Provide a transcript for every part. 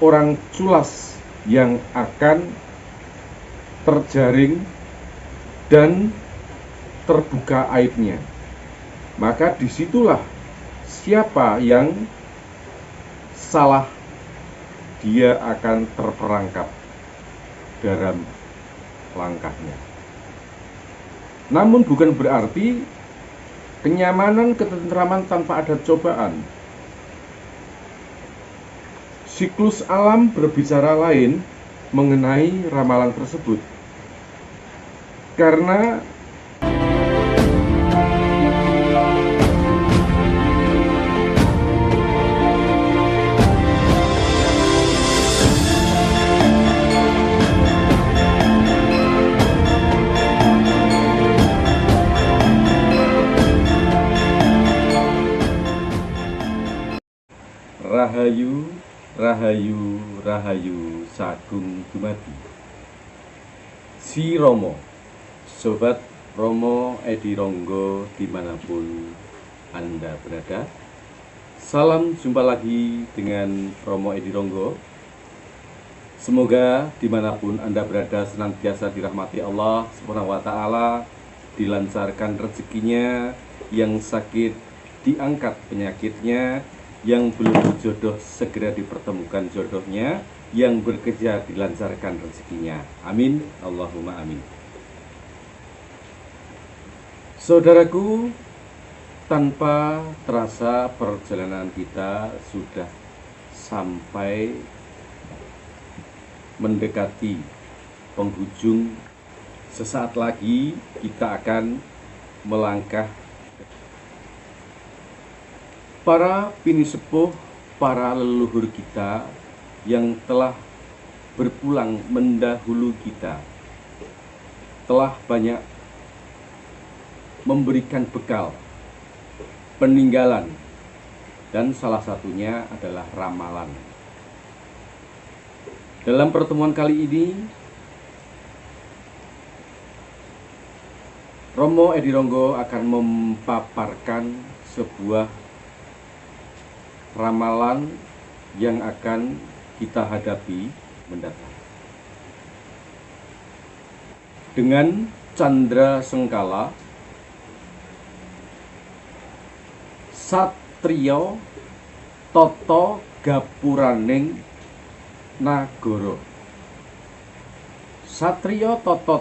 orang culas yang akan terjaring dan terbuka aibnya. Maka disitulah siapa yang salah, dia akan terperangkap dalam langkahnya. Namun bukan berarti kenyamanan, ketentraman tanpa ada cobaan. Siklus alam berbicara lain mengenai ramalan tersebut. Karena Rahayu, Rahayu, Rahayu Sagung Dumadi. Si Romo, Sobat Romo Edi Ronggo dimanapun Anda berada. Salam jumpa lagi dengan Romo Edi Ronggo. Semoga dimanapun Anda berada senantiasa dirahmati Allah Subhanahu wa Ta'ala, dilancarkan rezekinya, yang sakit diangkat penyakitnya, yang belum berjodoh segera dipertemukan jodohnya, yang bekerja dilancarkan rezekinya. Amin, Allahumma amin. Saudaraku, tanpa terasa perjalanan kita sudah sampai mendekati penghujung. Sesaat lagi kita akan melangkah. Para bini sepuh, para leluhur kita yang telah berpulang mendahulu kita, telah banyak memberikan bekal, peninggalan, dan salah satunya adalah ramalan. Dalam pertemuan kali ini, Romo Edi Ronggo akan memaparkan sebuah ramalan yang akan kita hadapi mendatang. Dengan candra sengkala, satriya tata gapuraning nagara. Satriya tata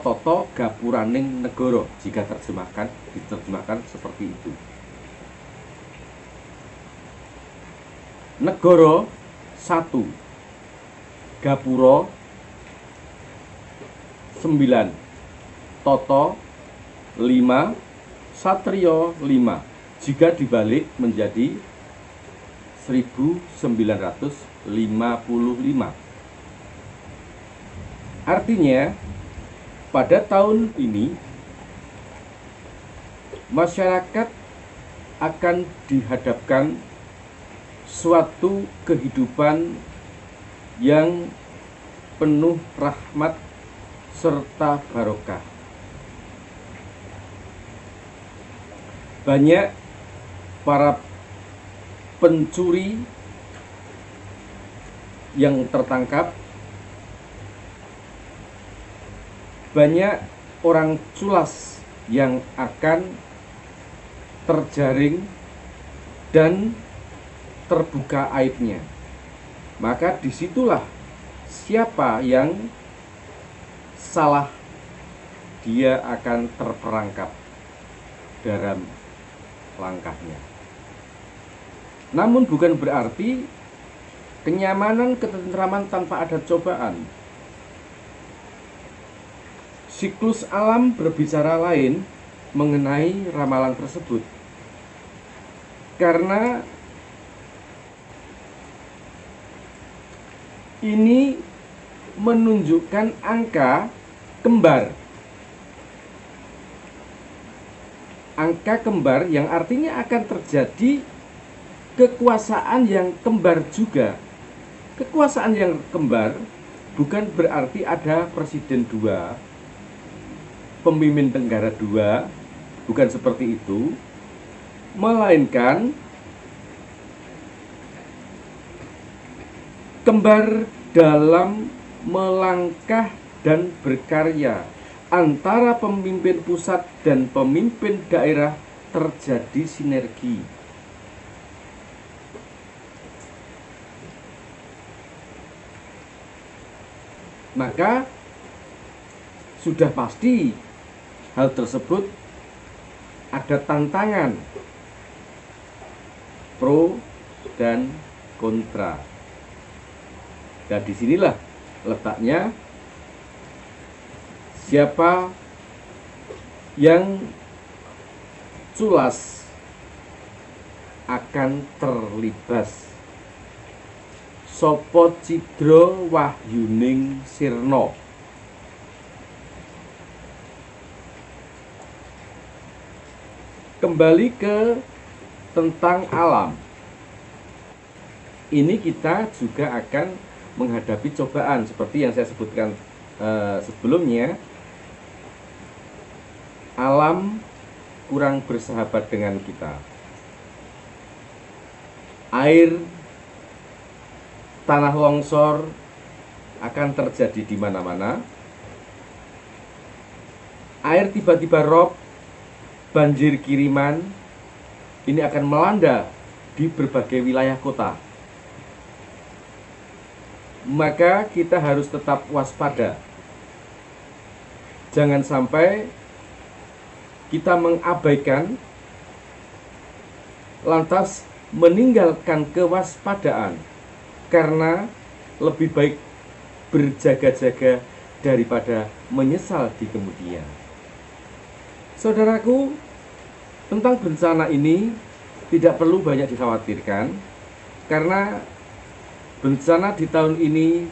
gapuraning negara, jika diterjemahkan seperti itu. Negara 1, gapura 9, tata 5, satriya 5. Jika dibalik menjadi 1955. Artinya, pada tahun ini masyarakat akan dihadapkan suatu kehidupan yang penuh rahmat serta barokah. Banyak para pencuri yang tertangkap, banyak orang culas yang akan terjaring dan terbuka aibnya. Maka disitulah siapa yang salah, dia akan terperangkap dalam langkahnya. Namun bukan berarti kenyamanan, ketentraman tanpa ada cobaan. Siklus alam berbicara lain mengenai ramalan tersebut. Karena ini menunjukkan angka kembar. Angka kembar yang artinya akan terjadi kekuasaan yang kembar juga. Kekuasaan yang kembar bukan berarti ada presiden 2, pemimpin negara 2, bukan seperti itu. Melainkan kembar dalam melangkah dan berkarya. Antara pemimpin pusat dan pemimpin daerah terjadi sinergi. Maka sudah pasti hal tersebut ada tantangan pro dan kontra. Dan disinilah letaknya siapa yang culas akan terlibat. Sopo cidro wahyuning sirna. Kembali ke tentang alam. Ini kita juga akan menghadapi cobaan seperti yang saya sebutkan sebelumnya. Alam kurang bersahabat dengan kita. Air, tanah longsor akan terjadi di mana-mana. Air tiba-tiba rob, banjir kiriman ini akan melanda di berbagai wilayah kota. Maka kita harus tetap waspada. Jangan sampai kita mengabaikan lantas meninggalkan kewaspadaan, karena lebih baik berjaga-jaga daripada menyesal di kemudian. Saudaraku, tentang bencana ini tidak perlu banyak dikhawatirkan, karena bencana di tahun ini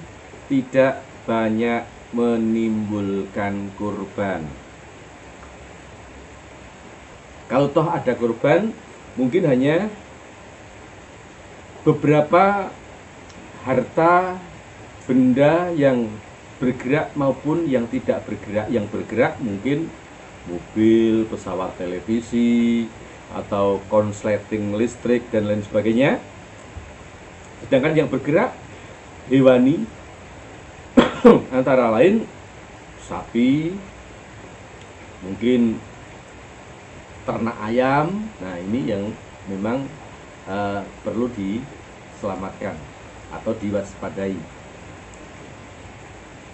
tidak banyak menimbulkan korban. Kalau toh ada korban, mungkin hanya beberapa harta benda yang bergerak maupun yang tidak bergerak. Yang bergerak mungkin mobil, pesawat televisi, atau konsleting listrik dan lain sebagainya. Sedangkan yang bergerak hewani antara lain sapi, mungkin ternak ayam. Nah, ini yang memang perlu diselamatkan atau diwaspadai.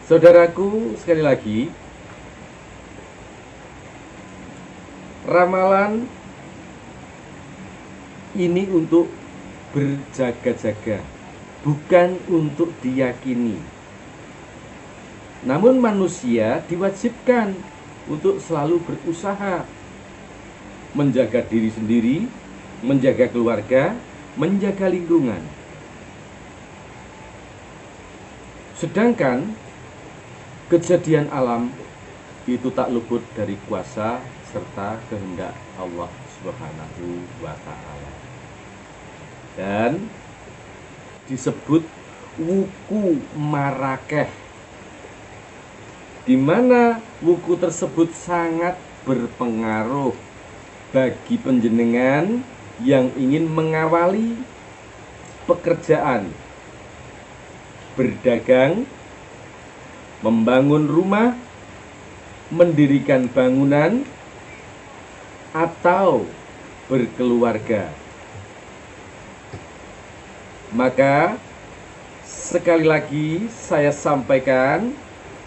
Saudaraku, sekali lagi, ramalan ini untuk berjaga-jaga, bukan untuk diyakini. Namun manusia diwajibkan untuk selalu berusaha menjaga diri sendiri, menjaga keluarga, menjaga lingkungan. Sedangkan kejadian alam itu tak luput dari kuasa serta kehendak Allah Subhanahu wa Ta'ala. Dan disebut wuku marakeh, di mana wuku tersebut sangat berpengaruh bagi panjenengan yang ingin mengawali pekerjaan berdagang, membangun rumah, mendirikan bangunan, atau berkeluarga. Maka sekali lagi saya sampaikan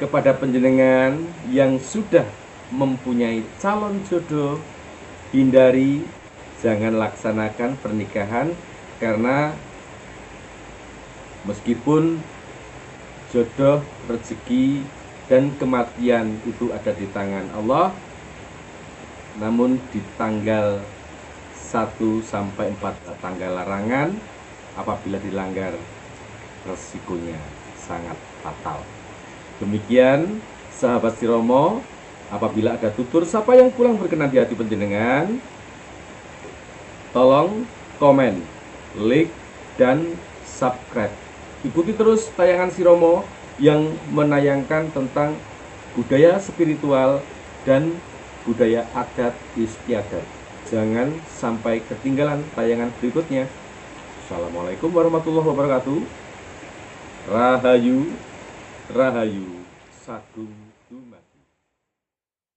kepada panjenengan yang sudah mempunyai calon jodoh, hindari, jangan laksanakan pernikahan, karena meskipun jodoh, rezeki, dan kematian itu ada di tangan Allah, namun di tanggal 1 sampai 4 tanggal larangan, apabila dilanggar resikonya sangat fatal. Demikian sahabat Siromo, apabila ada tutur sapa yang kurang berkenan di hati panjenengan, tolong komen, like, dan subscribe. Ikuti terus tayangan Siromo yang menayangkan tentang budaya spiritual dan budaya adat istiadat. Jangan sampai ketinggalan tayangan berikutnya. Assalamualaikum warahmatullahi wabarakatuh. Rahayu, Rahayu, Sagung Dumateng.